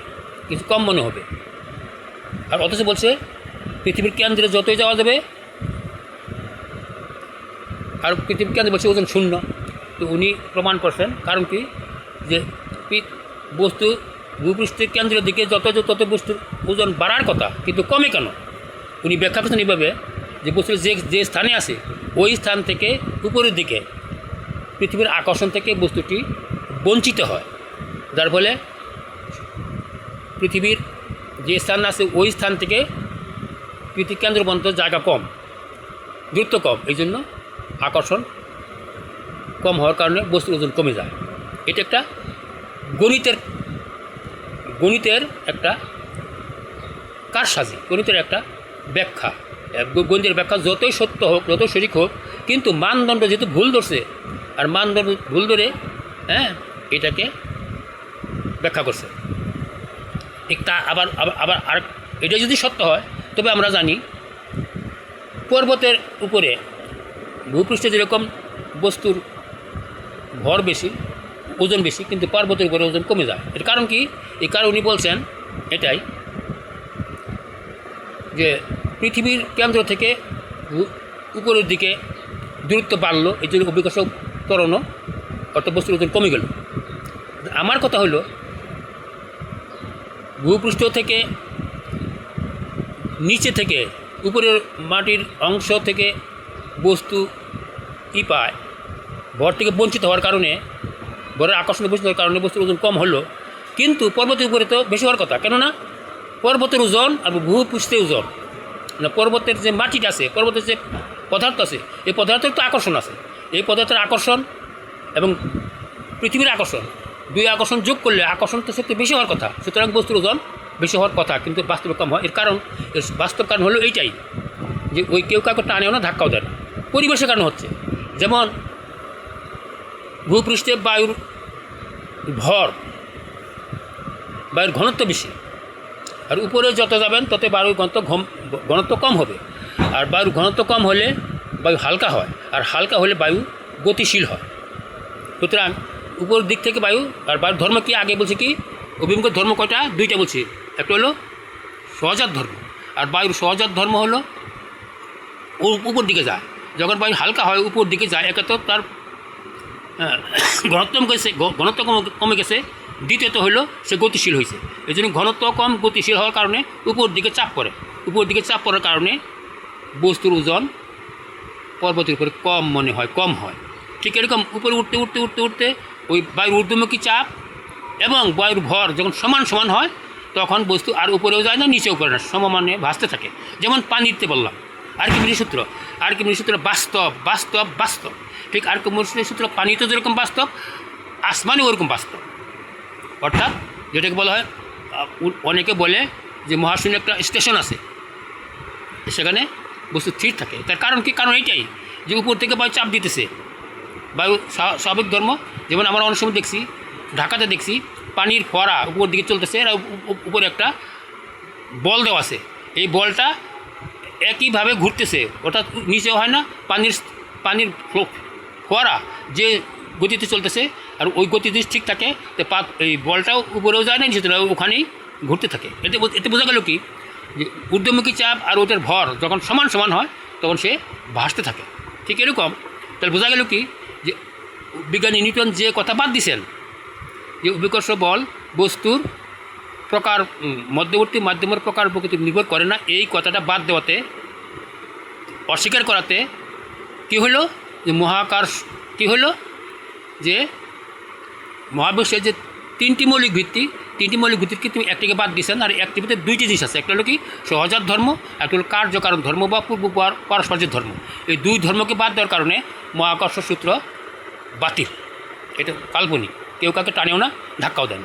কিছু কম মনে হবে। আর অথচ বলছে পৃথিবীর কেন্দ্রে যতই যাওয়া যাবে, আর পৃথিবীর কেন্দ্রে বলছে ওজন শূন্য। তো উনি প্রমাণ করছেন, কারণ কি, যে বস্তু ভূপৃষ্ঠের কেন্দ্রের দিকে তত বস্তুর ওজন বাড়ার কথা, কিন্তু কমে কেন? উনি ব্যাখ্যা করছেন এইভাবে যে বস্তুর যে স্থানে আছে ওই স্থান থেকে উপরের দিকে পৃথিবীর আকর্ষণ থেকে বস্তুটি বঞ্চিত হয়, যার ফলে পৃথিবীর যে স্থান আছে ওই স্থান থেকে পৃথিবীর কেন্দ্র পর্যন্ত জায়গা কম, দূরত্ব কম, এই জন্য আকর্ষণ কম হওয়ার কারণে বস্তুর ওজন কমে যায়। এটা একটা গণিতের একটা কারসাজি, গণিতের একটা ব্যাখ্যা, গণিতের ব্যাখ্যা যতই সত্য হোক, যতই সঠিক হোক, কিন্তু মানদণ্ড যেহেতু ভুল ধরছে, আর মানদণ্ড ভুল ধরে এটাকে ব্যাখ্যা করছে। তা আবার আবার আবার আর এটা যদি সত্য হয়, তবে আমরা জানি পর্বতের উপরে ভূপৃষ্ঠে যেরকম বস্তুর ভর বেশি, ওজন বেশি, কিন্তু পর্বতের উপরে ওজন কমে যায়। এর কারণ কি? এই কারণ উনি বলছেন এটাই যে পৃথিবীর কেন্দ্র থেকে উপরের দিকে দূরত্ব বাড়লো, এই জন্য অভিকর্ষ ত্বরণ অর্থাৎ বস্তুর ওজন কমে গেল। আমার কথা হলো ভূপৃষ্ঠ থেকে নিচে থেকে উপরের মাটির অংশ থেকে বস্তু পায়, ভর থেকে বঞ্চিত হওয়ার কারণে, ভরের আকর্ষণে বঞ্চিত হওয়ার কারণে বস্তুর ওজন কম হলো, কিন্তু পর্বতের উপরে তো বেশি হওয়ার কথা। কেননা পর্বতের ওজন আর ভূপৃষ্ঠের ওজন, না পর্বতের যে মাটিটা আছে, পর্বতের যে পদার্থ আছে, এই পদার্থের তো আকর্ষণ আছে। এই পদার্থের আকর্ষণ এবং পৃথিবীর আকর্ষণ, দুই আকর্ষণ যোগ করলে আকর্ষণ তো সত্যি বেশি হওয়ার কথা। সুতরাং বস্তুর ওজন বেশি হওয়ার কথা, কিন্তু বাস্তবে কম হয়। এর কারণ, এর বাস্তব কারণ হলো এইটাই যে ওই কেউ কাউকে টানেও না, ধাক্কাও দেয় না। পরিবেশের কারণ হচ্ছে, যেমন ভূপৃষ্ঠে বায়ুর ভর, বায়ুর ঘনত্ব বেশি, আর উপরে যত যাবেন তত বায়ুর ঘনত্ব কম হবে। আর বায়ুর ঘনত্ব কম হলে বায়ু হালকা হয়, আর হালকা হলে বায়ু গতিশীল হয়। সুতরাং উপর দিক থেকে বায়ু, আর বায়ুর ধর্ম কি আগে বলছে কি, অভিমুখের ধর্ম কয়টা? দুইটা বলছি। একটা হলো সহজাত ধর্ম, আর বায়ুর সহজাত ধর্ম হলো উপর দিকে যায়। যখন বায়ু হালকা হয়, উপর দিকে যায়, একে তো তার ঘনত্ব কমে গেছে, দ্বিতীয়ত হলো সে গতিশীল হয়েছে। এই জন্য ঘনত্ব কম, গতিশীল হওয়ার কারণে উপর দিকে চাপ পড়ে। উপর দিকে চাপ পড়ার কারণে বস্তুর ওজন পর্বতের উপরে কম মনে হয়, কম হয়। ঠিক এরকম উপরে উঠতে উঠতে উঠতে উঠতে ওই বায়ুর ঊর্ধ্বমুখী চাপ এবং বায়ুর ভর যখন সমান সমান হয়, তখন বস্তু আর উপরেও যায় না, নিচেও পড়ে না, সমমানে ভাসতে থাকে। যেমন পানিতে বললাম, আর্কিমিডিস সূত্র, আর্কিমিডিস সূত্র বাস্তব বাস্তব বাস্তব। ঠিক আর্কিমিডিস সূত্র পানিতে যেরকম বাস্তব, আসমানে ওরকম বাস্তব। অর্থাৎ যেটাকে বলা হয়, অনেকে বলে যে মহাশূন্য একটা স্টেশন আছে, সেখানে বস্তু স্থির থাকে। তার কারণ কি? কারণ এইটাই যে উপর থেকে বায়ু চাপ দিতেছে। বায়ু স্বাভাবিক ধর্ম, যেমন আমরা অনেক সময় দেখছি, ঢাকাতে দেখছি পানির ফোয়ারা উপর দিকে চলতেছে, আর উপরে একটা বল দেওয়া আছে। এই বলটা একইভাবে ঘুরতেছে, অর্থাৎ নিচেও হয় না, পানির ফোয়ারা যে গতিতে চলতেছে, আর ওই গতিতে ঠিক থাকে, তো এই বলটাও উপরেও যায় না, নিচে ওখানেই ঘুরতে থাকে। এতে বোঝা গেল কি, যে ঊর্ধ্বমুখী চাপ আর ওটার ভর যখন সমান সমান হয়, তখন সে ভাসতে থাকে। ঠিক এরকম তাহলে বোঝা গেল কি, যে বিজ্ঞানী নিউটন যে কথা বাদ দিয়েছেন, যে অভিকর্ষ বল বস্তুর প্রকার, মধ্যবর্তী মাধ্যমের প্রকার প্রকৃতি নির্ভর করে না, এই কথাটা বাদ দেওয়াতে, অস্বীকার করাতে কী হলো, যে মহাকাশ কী হলো, যে মহাবিশ্বের যে তিনটি মৌলিক ভিত্তির কি তুমি একটিকে বাদ দিয়েছেন, আর একটির ভিতরে দুইটি জিনিস আছে। একটা হলো কি সহজাত ধর্ম, একটা হলো কার্যকারণ ধর্ম বা পূর্ব পারস্পর্যের ধর্ম। এই দুই ধর্মকে বাদ দেওয়ার কারণে মহাকর্ষ সূত্র বাতিল। এটা কাল্পনিক, কেউ কাউকে টানেও না, ধাক্কাও দেন।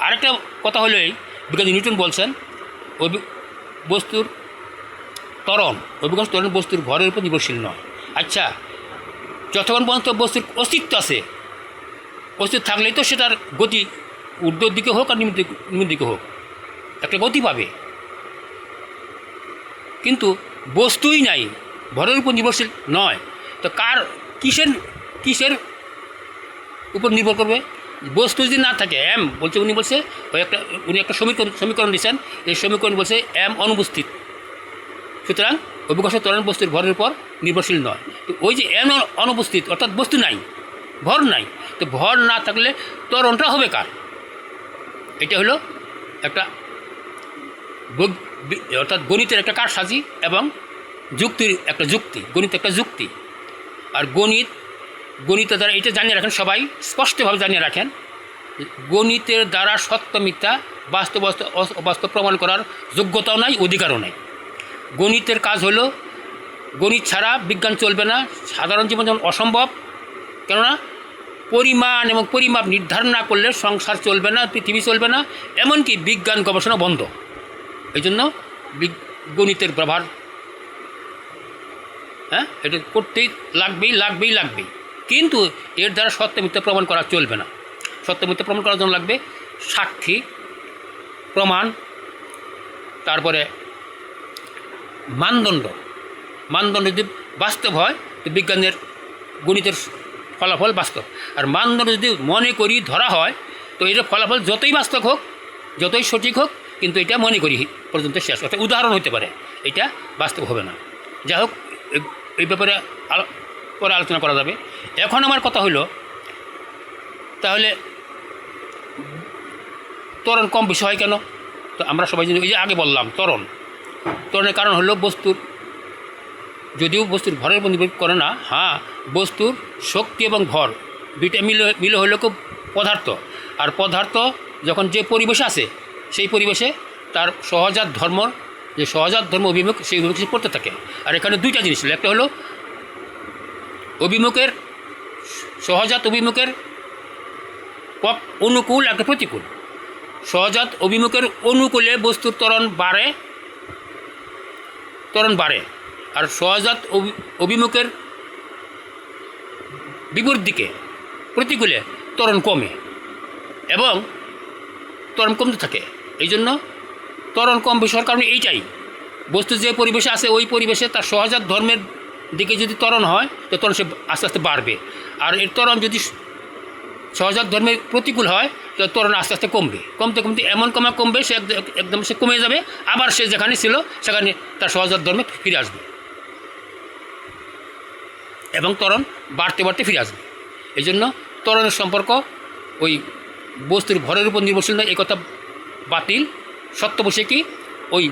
আরেকটা কথা হলো এই, বিজ্ঞানী নিউটন বলছেন বস্তুর ত্বরণ, অভিকর্ষ ত্বরণ বস্তুর ভরের উপর নির্ভরশীল নয়। আচ্ছা, যতক্ষণ পর্যন্ত বস্তুর অস্তিত্ব আছে, অস্তিত্ব থাকলেই তো সেটার গতি ঊর্ধ্বের দিকে হোক আর নিম্নের দিকে হোক একটা গতি পাবে। কিন্তু বস্তুই নাই, ভরের উপর নির্ভরশীল নয়, তো কিসের উপর নির্ভর করবে? বস্তু যদি না থাকে, এম বলছে, উনি একটা সমীকরণ দিচ্ছেন, এই সমীকরণ বলছে এম অনুপস্থিত। সুতরাং অভিকর্ষ ত্বরণ বস্তুর ভরের উপর নির্ভরশীল নয়। তো ওই যে এম অনুপস্থিত, অর্থাৎ বস্তু নাই, ভর নাই, তো ভর না থাকলে ত্বরণটা হবে কার? এটা হলো একটা অর্থাৎ গণিতের একটা কারসাজি এবং যুক্তির একটা যুক্তি, গণিত একটা যুক্তি। আর গণিতের দ্বারা এটা জানিয়ে রাখেন, সবাই স্পষ্টভাবে জানিয়ে রাখেন, গণিতের দ্বারা সত্য মিথ্যা বাস্তব প্রমাণ করার যোগ্যতাও নাই, অধিকারও নাই। গণিতের কাজ হলো, গণিত ছাড়া বিজ্ঞান চলবে না, সাধারণ জীবন যেমন অসম্ভব। কেননা পরিমাণ এবং পরিমাপ নির্ধারণ না করলে সংসার চলবে না, পৃথিবী চলবে না, এমনকি বিজ্ঞান গবেষণা বন্ধ। এই জন্য গণিতের ব্যবহার হ্যাঁ, এটা করতেই লাগবেই। কিন্তু এর দ্বারা সত্য মিথ্যা প্রমাণ করা চলবে না। সত্য মিথ্যা প্রমাণ করার জন্য লাগবে সাক্ষী, প্রমাণ, তারপরে মানদণ্ড যদি বাস্তব হয় তো বিজ্ঞানের গণিতের ফলাফল বাস্তব। আর মানদণ্ড যদি মনে করি ধরা হয় তো এটার ফলাফল যতই বাস্তব হোক, যতই সঠিক হোক, কিন্তু এটা মনে করি পর্যন্ত শেষ। অর্থাৎ উদাহরণ হতে পারে, এটা বাস্তব হবে না। যাই হোক, এই ব্যাপারে পরে আলোচনা করা যাবে। এখন আমার কথা হলো, তাহলে ত্বরণ কম বেশি হয় কেন? তো আমরা সবাই জানি, এই যে আগে বললাম ত্বরণের কারণ হলো যদিও বস্তুর ভরের উপর নির্ভর করে না, হ্যাঁ, বস্তুর শক্তি এবং ভর দুইটা মিলে হলো খুব পদার্থ। আর পদার্থ যখন যে পরিবেশে আছে, সেই পরিবেশে তার সহজাত ধর্ম অভিমুখ, সেই অভিমুখ পড়তে থাকে। আর এখানে দুইটা জিনিস ছিল, একটা হলো সহজাত অভিমুখের অনুকূল, একটা প্রতিকূল। সহজাত অভিমুখের অনুকূলে বস্তুর ত্বরণ বাড়ে, আর সহজাত অভিমুখের বিপরীত দিকে প্রতিকূলে ত্বরণ কমে এবং ত্বরণ কমতে থাকে। এই জন্য ত্বরণ কম বেশি হওয়ার কারণে এইটাই, বস্তু যে পরিবেশে আছে ওই পরিবেশে তার সহজাত ধর্মের দিকে যদি ত্বরণ হয় তো ত্বরণ সে আস্তে আস্তে বাড়বে। আর এর ত্বরণ যদি সহজাত ধর্মের প্রতিকূল হয় তো ত্বরণ আস্তে আস্তে কমতে এমন কমবে সে একদম কমে যাবে, আবার সে যেখানে ছিল সেখানে তার সহজাত ধর্মে ফিরে আসবে এবং ত্বরণ বাড়তে ফিরে আসবে। এই জন্য ত্বরণের সম্পর্ক ওই বস্তুর ভরের উপর নির্ভরশীল নয়, এই কথা বাতিল। সত্য বসে কি, ওই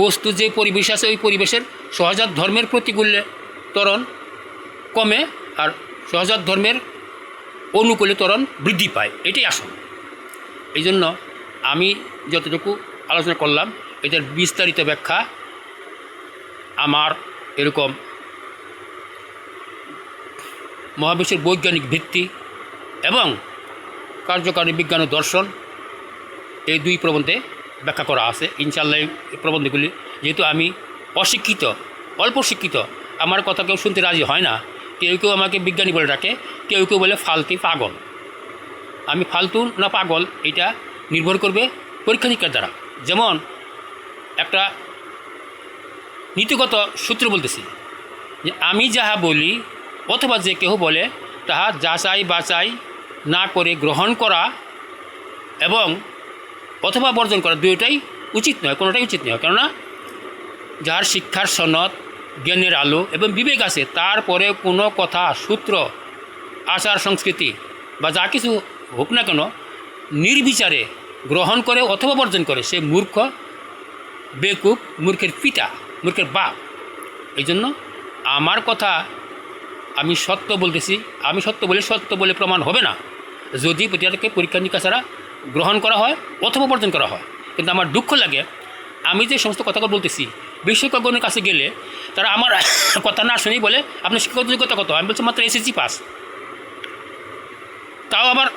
বস্তু যে পরিবেশ আছে ওই পরিবেশের সহজাত ধর্মের প্রতিকূলে ত্বরণ কমে আর সহজাত ধর্মের অনুকূলে ত্বরণ বৃদ্ধি পায়, এটাই আসল। এই জন্য আমি যতটুকু আলোচনা করলাম এটার বিস্তারিত ব্যাখ্যা আমার এরকম মহাবিশ্বের বৈজ্ঞানিক ভিত্তি এবং কার্যকারী বিজ্ঞান ও দর্শন, এই দুই প্রবন্ধে ব্যাখ্যা করা আছে। ইনশাআল্লাহ এই প্রবন্ধগুলি, যেহেতু আমি অল্প শিক্ষিত, আমার কথা কেউ শুনতে রাজি হয় না। কেউ আমাকে বিজ্ঞানী বলে ডাকে, কেউ বলে পাগল। আমি ফালতু না পাগল এটা নির্ভর করবে পরীক্ষা নিরীক্ষার দ্বারা। যেমন একটা নীতিগত সূত্র বলতেছি যে আমি যাহা বলি অথবা যে কেহ বলে তাহা যাচাই বাছাই না করে গ্রহণ করা এবং অথবা বর্জন করা দুইটাই উচিত নয়, কোনোটাই উচিত নয়। কেননা যার শিক্ষার সনদ, জ্ঞানের আলো এবং বিবেক আছে, তারপরে কোনো কথা, সূত্র, আচার সংস্কৃতি বা যা কিছু হোক না কেন নির্বিচারে গ্রহণ করে অথবা বর্জন করে, সে মূর্খ, বেকুব, মূর্খের পিতা, মূর্খের বাপ। এই জন্য আমার কথা আমি সত্য বলতেছি, আমি সত্য বলে প্রমাণ হবে না যদি এটাকে পরীক্ষা নিরীক্ষা ছাড়া গ্রহণ করা হয় অথবা বর্জন করা হয়। কিন্তু আমার দুঃখ লাগে, আমি যে সমস্ত কথাগুলো বলতেছি বিশেষজ্ঞদের কাছে গেলে তারা আমার কথা না শুনেই বলে আপনার শিক্ষাগত যোগ্যতা কত? আমি বলছি মাত্র এসএসসি পাস। তাও আবার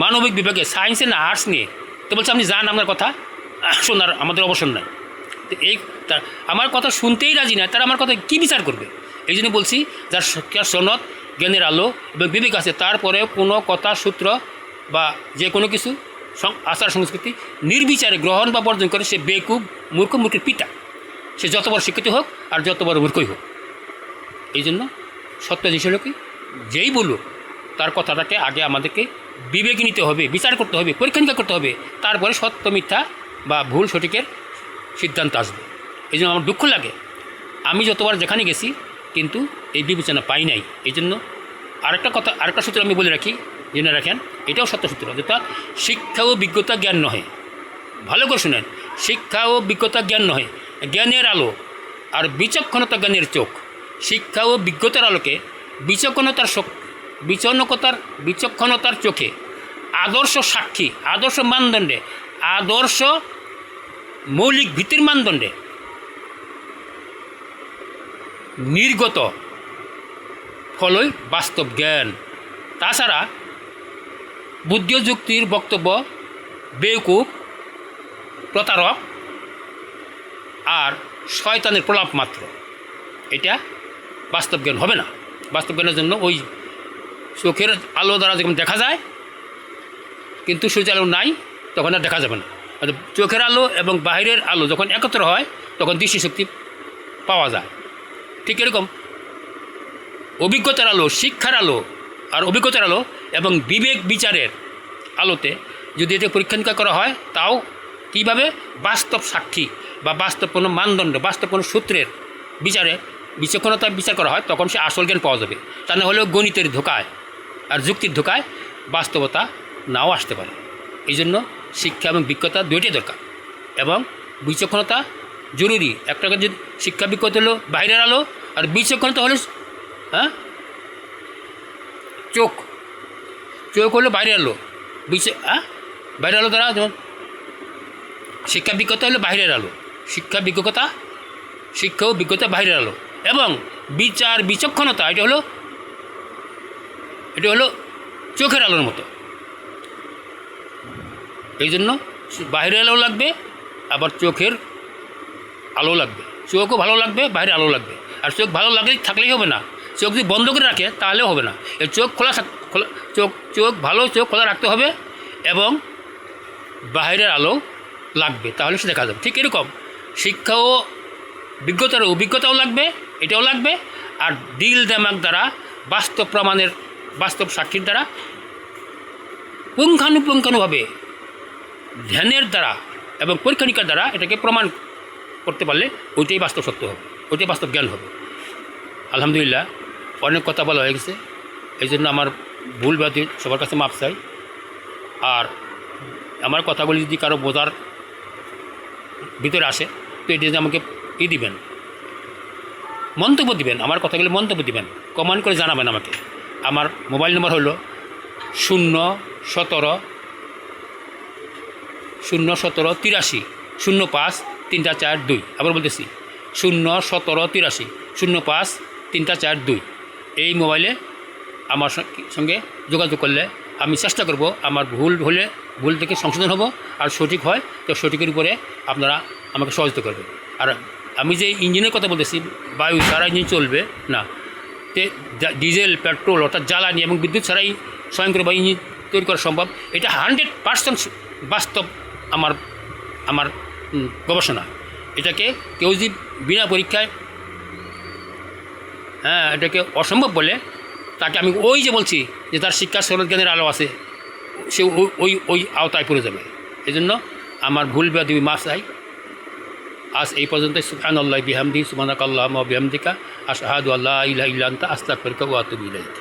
মানবিক বিভাগে, সায়েন্সে না আর্টস নিয়ে। তো বলছে আপনি জান, আপনার কথা শোনার আমাদের অবসর নাই। তো আমার কথা শুনতেই রাজি না, তারা আমার কথা কী বিচার করবে? এই জন্য বলছি, যার শিক্ষার সনদ, জ্ঞানের আলো এবং বিবেক আছে, তারপরে কোনো কথা, সূত্র বা যে কোনো কিছু আচার সংস্কৃতি নির্বিচারে গ্রহণ বা বর্জন করে, সে বেকুব, মূর্খের পিতা। সে যত বড় শিক্ষিত হোক আর যত বড় মূর্খই হোক। এই জন্য সত্য জিনিস হলো কি, যেই বলুক তার কথাটাকে আগে আমাদেরকে বিবেকে নিতে হবে, বিচার করতে হবে, পরীক্ষা নিরীক্ষা করতে হবে, তারপরে সত্য মিথ্যা বা ভুল সঠিকের সিদ্ধান্ত আসবে। এই জন্য আমার দুঃখ লাগে, আমি যতবার যেখানে গেছি কিন্তু এই বিবেচনা পাই নাই। এই জন্য আরেকটা সূত্র আমি বলে রাখি, জেনে রাখেন, এটাও সত্য সূত্র, অর্থাৎ শিক্ষা ও বিজ্ঞতা জ্ঞান নহে। ভালো করে শুনেন, শিক্ষা ও বিজ্ঞতা জ্ঞান নহে, জ্ঞানের আলো আর বিচক্ষণতা জ্ঞানের চোখ। শিক্ষা ও বিজ্ঞতার আলোকে বিচক্ষণতার চোখে আদর্শ সাক্ষী, আদর্শ মানদণ্ডে, আদর্শ মৌলিক ভিত্তির মানদণ্ডে নির্গত ফলই বাস্তব জ্ঞান। তাছাড়া বুদ্ধি ও যুক্তির বক্তব্য বেকুব, প্রতারক আর শয়তানের প্রলাপ মাত্র। এটা বাস্তব জ্ঞান হবে না। বাস্তব জ্ঞানের জন্য ওই চোখের আলো দ্বারা যখন দেখা যায়, কিন্তু সূর্যের আলো নাই, তখন আর দেখা যাবে না। অর্থাৎ চোখের আলো এবং বাহিরের আলো যখন একত্র হয় তখন দৃষ্টিশক্তি পাওয়া যায়। ঠিক এরকম অভিজ্ঞতার আলো, শিক্ষার আলো আর অভিজ্ঞতার আলো এবং বিবেক বিচারের আলোতে যদি এটা পরীক্ষা নিরীক্ষা করা হয়, তাও কীভাবে বাস্তব সাক্ষী বা বাস্তব কোনো মানদণ্ড, বাস্তব কোনো সূত্রের বিচারে বিচক্ষণতায় বিচার করা হয়, তখন সে আসল জ্ঞান পাওয়া যাবে। তা না হলেও গণিতের ধোকায় আর যুক্তির ধোকায় বাস্তবতা নাও আসতে পারে। এই জন্য শিক্ষা এবং বিজ্ঞতা দুইটাই দরকার এবং বিচক্ষণতা জরুরি। একটা যদি শিক্ষা বিজ্ঞতা হলো বাইরের আলো, আর বিচক্ষণতা হলো চোখ। চোখ হলো বাইরের আলো, বাইরের আলো দ্বারা, যেমন শিক্ষা বিজ্ঞতা হলো বাইরের আলো, শিক্ষা ও বিজ্ঞতা বাইরের আলো, এবং বিচার বিচক্ষণতা এটা হলো চোখের আলোর মতো। এই জন্য বাইরের আলো লাগবে, আবার চোখের আলো লাগবে। চোখও ভালো লাগবে, বাইরের আলো লাগবে। আর চোখ ভালো থাকলেই হবে না, চোখ যদি বন্ধ করে রাখে তাহলেও হবে না। এর চোখ চোখ খোলা রাখতে হবে এবং বাইরের আলো লাগবে, তাহলে সে দেখা যাবে। ঠিক এরকম শিক্ষা ও অভিজ্ঞতাও লাগবে, এটাও লাগবে। আর দিল দেমাগ দ্বারা, বাস্তব প্রমাণের, বাস্তব সাক্ষীর দ্বারা, পুঙ্খানুপুঙ্খানুভাবে ধ্যানের দ্বারা এবং পরীক্ষা নিরীক্ষার দ্বারা এটাকে প্রমাণ করতে পারলে ওইটাই বাস্তব সত্য হবে, ওইটাই বাস্তব জ্ঞান হবে। আলহামদুলিল্লাহ, অনেক কথা বলা হয়ে গেছে। এই জন্য আমার ভুল বাদী সবার কাছে মাপ চাই। আর আমার কথাগুলি যদি কারো বোঝার ভিতরে আসে, তো এটি যদি আমাকে দিবেন, মন্তব্য দিবেন, আমার কথাগুলি মন্তব্য দিবেন, কমেন্ট করে জানাবেন আমাকে। আমার মোবাইল নম্বর হলো 017 83 05 342। আবার বলতেছি 017 83 05 342। এই মোবাইলে আমার সঙ্গে যোগাযোগ করলে আমি চেষ্টা করব, আমার ভুল হলে ভুল থেকে সংশোধন হব, আর সঠিক হয় তো সঠিকের উপরে আপনারা আমাকে সহযোগিতা করবেন। আর আমি যে ইঞ্জিনের কথা বলতেছি, বায়ু ছাড়া ইঞ্জিন চলবে না, ডিজেল, পেট্রোল অর্থাৎ জ্বালানি এবং বিদ্যুৎ ছাড়াই স্বয়ংক্রিয় ইঞ্জিন তৈরি করা সম্ভব। এটা 100% বাস্তব আমার গবেষণা। এটাকে কেউ যদি বিনা পরীক্ষায় এটাকে অসম্ভব বলে, তাকে আমি ওই যে বলছি যে তার শিক্ষা সরল জ্ঞানের আলো আছে, সে ওই আওতায় পড়ে যাবে। এই জন্য আমার ভুল বাদী মাফ চাই। আজ এই পর্যন্ত। সুবহানাল্লাহি বিহামদিহি, সুবহানাকাল্লাহুম্মা ওয়া বিহামদিকা, আশহাদু আল্লা ইলাহা ইল্লা আনতা, আস্তাগফিরুকা ওয়া আতুবু ইলাইক।